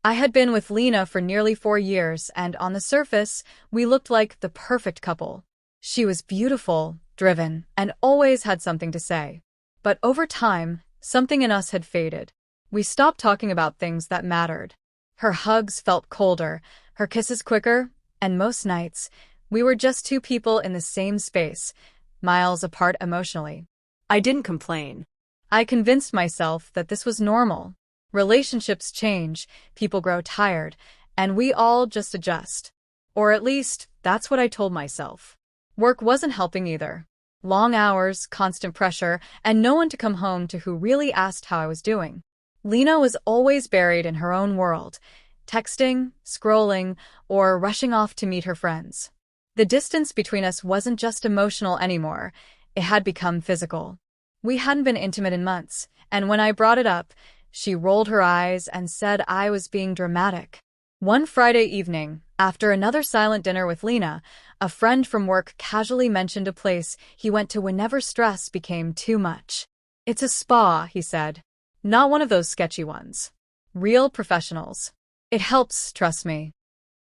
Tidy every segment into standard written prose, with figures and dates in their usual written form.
I had been with Lina for nearly 4 years, and on the surface, we looked like the perfect couple. She was beautiful, driven, and always had something to say. But over time, something in us had faded. We stopped talking about things that mattered. Her hugs felt colder, her kisses quicker, and most nights, we were just two people in the same space, miles apart emotionally. I didn't complain. I convinced myself that this was normal. Relationships change, people grow tired, and we all just adjust. Or at least, that's what I told myself. Work wasn't helping either. Long hours, constant pressure, and no one to come home to who really asked how I was doing. Lina was always buried in her own world, texting, scrolling, or rushing off to meet her friends. The distance between us wasn't just emotional anymore, it had become physical. We hadn't been intimate in months, and when I brought it up, she rolled her eyes and said I was being dramatic. One Friday evening, after another silent dinner with Lina, a friend from work casually mentioned a place he went to whenever stress became too much. "It's a spa," he said. "Not one of those sketchy ones. Real professionals. It helps, trust me."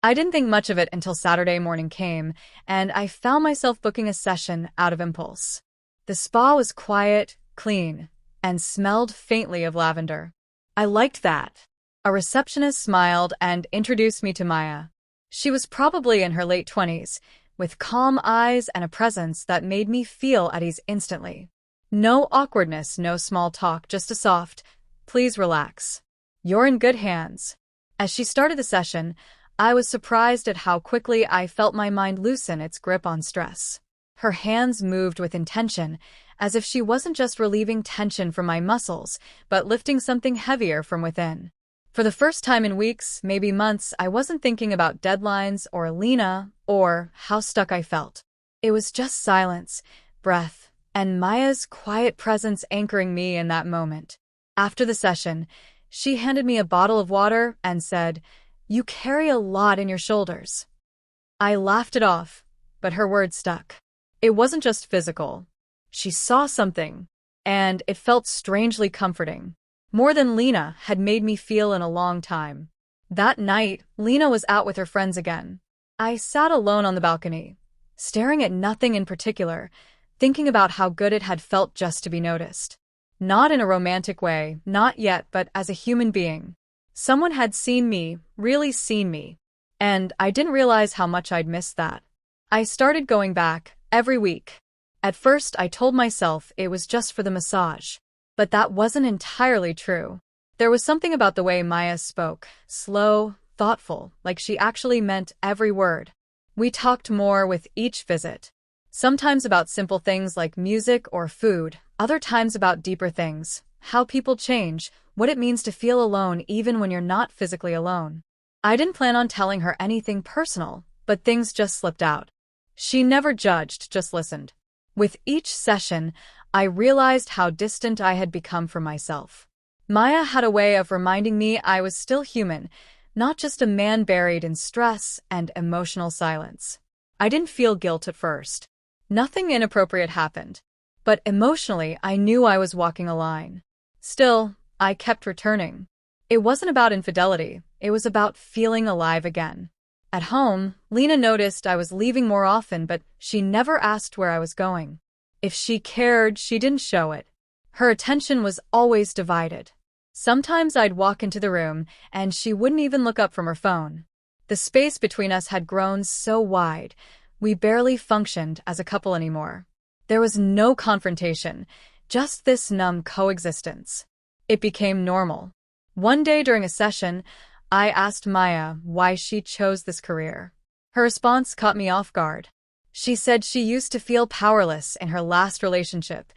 I didn't think much of it until Saturday morning came, and I found myself booking a session out of impulse. The spa was quiet, clean, and smelled faintly of lavender. I liked that. A receptionist smiled and introduced me to Maya. She was probably in her late 20s, with calm eyes and a presence that made me feel at ease instantly. No awkwardness, no small talk, just a soft, "Please relax. You're in good hands." As she started the session, I was surprised at how quickly I felt my mind loosen its grip on stress. Her hands moved with intention, as if she wasn't just relieving tension from my muscles, but lifting something heavier from within. For the first time in weeks, maybe months, I wasn't thinking about deadlines or Lina or how stuck I felt. It was just silence, breath, and Maya's quiet presence anchoring me in that moment. After the session, she handed me a bottle of water and said, "You carry a lot in your shoulders." I laughed it off, but her words stuck. It wasn't just physical. She saw something, and it felt strangely comforting. More than Lina had made me feel in a long time. That night, Lina was out with her friends again. I sat alone on the balcony, staring at nothing in particular, thinking about how good it had felt just to be noticed. Not in a romantic way, not yet, but as a human being. Someone had seen me, really seen me, and I didn't realize how much I'd missed that. I started going back, every week. At first, I told myself it was just for the massage, but that wasn't entirely true. There was something about the way Maya spoke, slow, thoughtful, like she actually meant every word. We talked more with each visit. Sometimes about simple things like music or food, other times about deeper things, how people change, what it means to feel alone even when you're not physically alone. I didn't plan on telling her anything personal, but things just slipped out. She never judged, just listened. With each session, I realized how distant I had become from myself. Maya had a way of reminding me I was still human, not just a man buried in stress and emotional silence. I didn't feel guilt at first. Nothing inappropriate happened. But emotionally, I knew I was walking a line. Still, I kept returning. It wasn't about infidelity, it was about feeling alive again. At home, Lina noticed I was leaving more often, but she never asked where I was going. If she cared, she didn't show it. Her attention was always divided. Sometimes I'd walk into the room, and she wouldn't even look up from her phone. The space between us had grown so wide, we barely functioned as a couple anymore. There was no confrontation, just this numb coexistence. It became normal. One day during a session, I asked Maya why she chose this career. Her response caught me off guard. She said she used to feel powerless in her last relationship,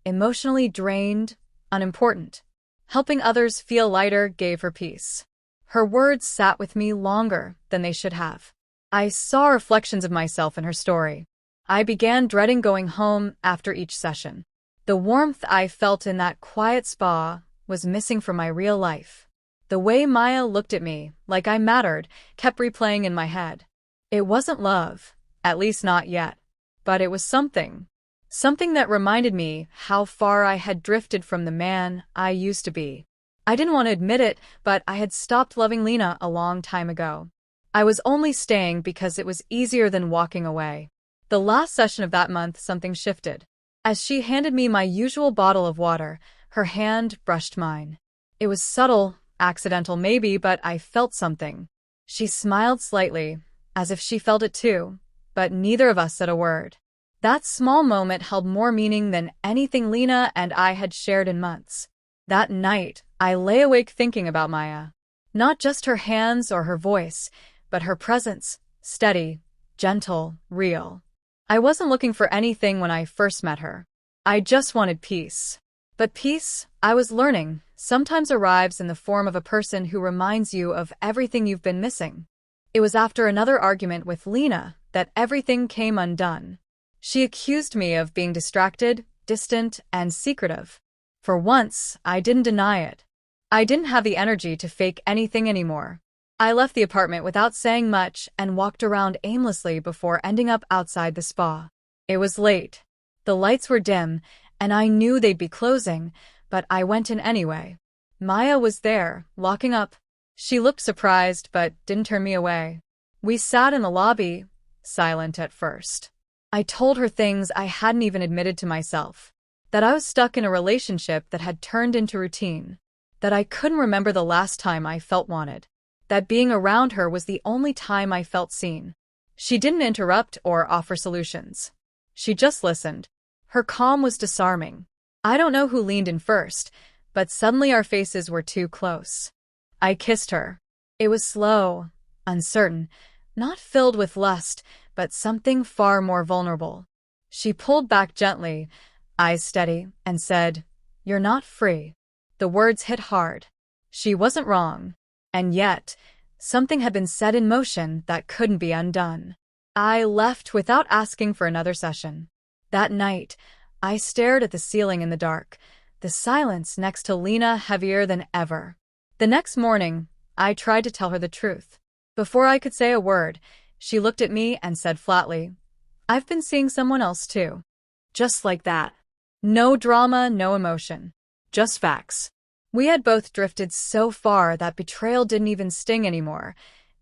emotionally drained, unimportant. Helping others feel lighter gave her peace. Her words sat with me longer than they should have. I saw reflections of myself in her story. I began dreading going home after each session. The warmth I felt in that quiet spa was missing from my real life. The way Maya looked at me, like I mattered, kept replaying in my head. It wasn't love, at least not yet. But it was something. Something that reminded me how far I had drifted from the man I used to be. I didn't want to admit it, but I had stopped loving Lina a long time ago. I was only staying because it was easier than walking away. The last session of that month, something shifted. As she handed me my usual bottle of water, her hand brushed mine. It was subtle, accidental maybe, but I felt something. She smiled slightly, as if she felt it too, but neither of us said a word. That small moment held more meaning than anything Lina and I had shared in months. That night, I lay awake thinking about Maya. Not just her hands or her voice, but her presence, steady, gentle, real. I wasn't looking for anything when I first met her. I just wanted peace. But peace, I was learning, sometimes arrives in the form of a person who reminds you of everything you've been missing. It was after another argument with Lina that everything came undone. She accused me of being distracted, distant, and secretive. For once, I didn't deny it. I didn't have the energy to fake anything anymore. I left the apartment without saying much and walked around aimlessly before ending up outside the spa. It was late. The lights were dim, and I knew they'd be closing, but I went in anyway. Maya was there, locking up. She looked surprised, but didn't turn me away. We sat in the lobby, silent at first. I told her things I hadn't even admitted to myself. That I was stuck in a relationship that had turned into routine. That I couldn't remember the last time I felt wanted. That being around her was the only time I felt seen. She didn't interrupt or offer solutions. She just listened. Her calm was disarming. I don't know who leaned in first, but suddenly our faces were too close. I kissed her. It was slow, uncertain, not filled with lust, but something far more vulnerable. She pulled back gently, eyes steady, and said, "You're not free." The words hit hard. She wasn't wrong. And yet, something had been set in motion that couldn't be undone. I left without asking for another session. That night, I stared at the ceiling in the dark, the silence next to Lina heavier than ever. The next morning, I tried to tell her the truth. Before I could say a word, she looked at me and said flatly, "I've been seeing someone else too." Just like that. No drama, no emotion. Just facts. We had both drifted so far that betrayal didn't even sting anymore.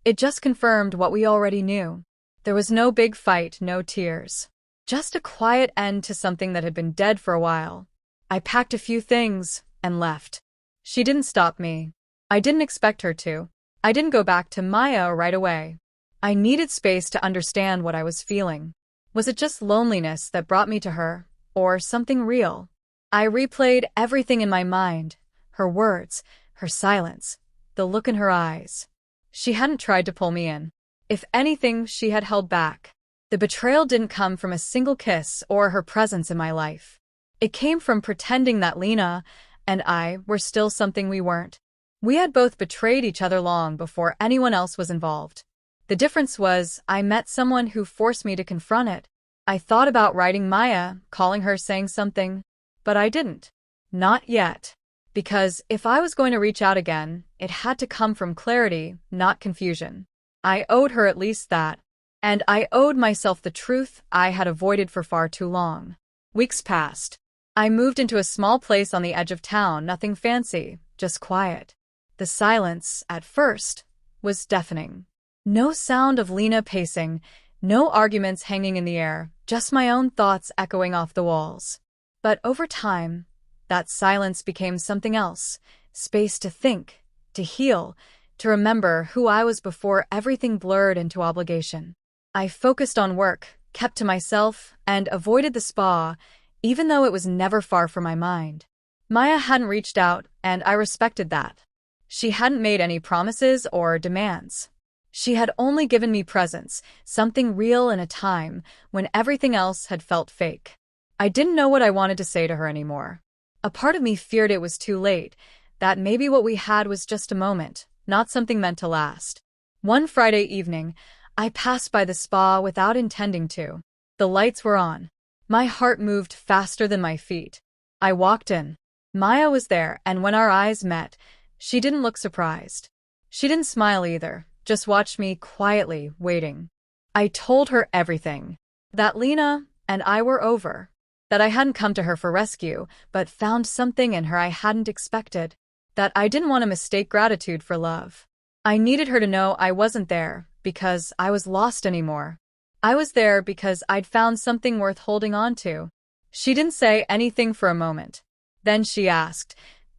It just confirmed what we already knew. There was no big fight, no tears. Just a quiet end to something that had been dead for a while. I packed a few things and left. She didn't stop me. I didn't expect her to. I didn't go back to Maya right away. I needed space to understand what I was feeling. Was it just loneliness that brought me to her, or something real? I replayed everything in my mind. Her words, her silence, the look in her eyes. She hadn't tried to pull me in. If anything, she had held back. The betrayal didn't come from a single kiss or her presence in my life. It came from pretending that Lina and I were still something we weren't. We had both betrayed each other long before anyone else was involved. The difference was I met someone who forced me to confront it. I thought about writing Maya, calling her, saying something, but I didn't. Not yet. Because if I was going to reach out again, it had to come from clarity, not confusion. I owed her at least that. And I owed myself the truth I had avoided for far too long. Weeks passed. I moved into a small place on the edge of town, nothing fancy, just quiet. The silence, at first, was deafening. No sound of Lina pacing, no arguments hanging in the air, just my own thoughts echoing off the walls. But over time, that silence became something else, space to think, to heal, to remember who I was before everything blurred into obligation. I focused on work, kept to myself, and avoided the spa, even though it was never far from my mind. Maya hadn't reached out, and I respected that. She hadn't made any promises or demands. She had only given me presence, something real in a time when everything else had felt fake. I didn't know what I wanted to say to her anymore. A part of me feared it was too late, that maybe what we had was just a moment, not something meant to last. One Friday evening, I passed by the spa without intending to. The lights were on. My heart moved faster than my feet. I walked in. Maya was there, and when our eyes met, she didn't look surprised. She didn't smile either, just watched me quietly, waiting. I told her everything. That Lina and I were over. That I hadn't come to her for rescue, but found something in her I hadn't expected. that I didn't want to mistake gratitude for love. I needed her to know I wasn't there because I was lost anymore. I was there because I'd found something worth holding on to. She didn't say anything for a moment. Then she asked,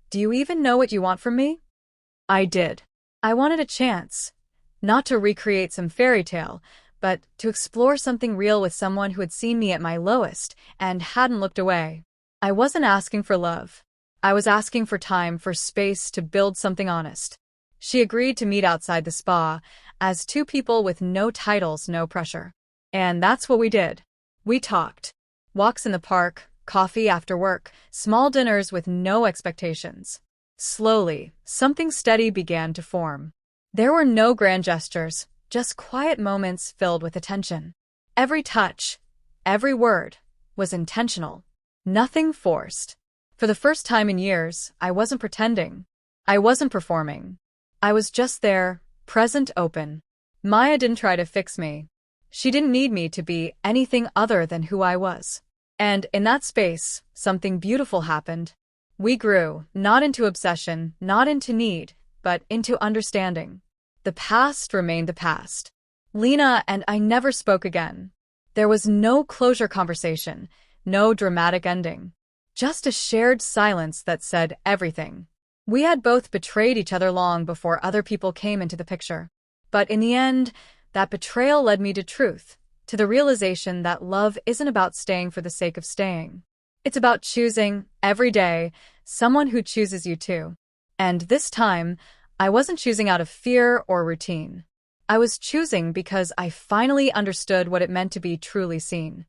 "Do you even know what you want from me?" I did. I wanted a chance. Not to recreate some fairy tale, but to explore something real with someone who had seen me at my lowest and hadn't looked away. I wasn't asking for love. I was asking for time, for space to build something honest. She agreed to meet outside the spa, as two people with no titles, no pressure. And that's what we did. We talked. Walks in the park, coffee after work, small dinners with no expectations. Slowly, something steady began to form. There were no grand gestures, just quiet moments filled with attention. Every touch, every word, was intentional. Nothing forced. For the first time in years, I wasn't pretending. I wasn't performing. I was just there, present, open. Maya didn't try to fix me. She didn't need me to be anything other than who I was. And in that space, something beautiful happened. We grew, not into obsession, not into need, but into understanding. The past remained the past. Lina and I never spoke again. There was no closure conversation, no dramatic ending. Just a shared silence that said everything. We had both betrayed each other long before other people came into the picture. But in the end, that betrayal led me to truth, to the realization that love isn't about staying for the sake of staying. It's about choosing, every day, someone who chooses you too. And this time, I wasn't choosing out of fear or routine. I was choosing because I finally understood what it meant to be truly seen.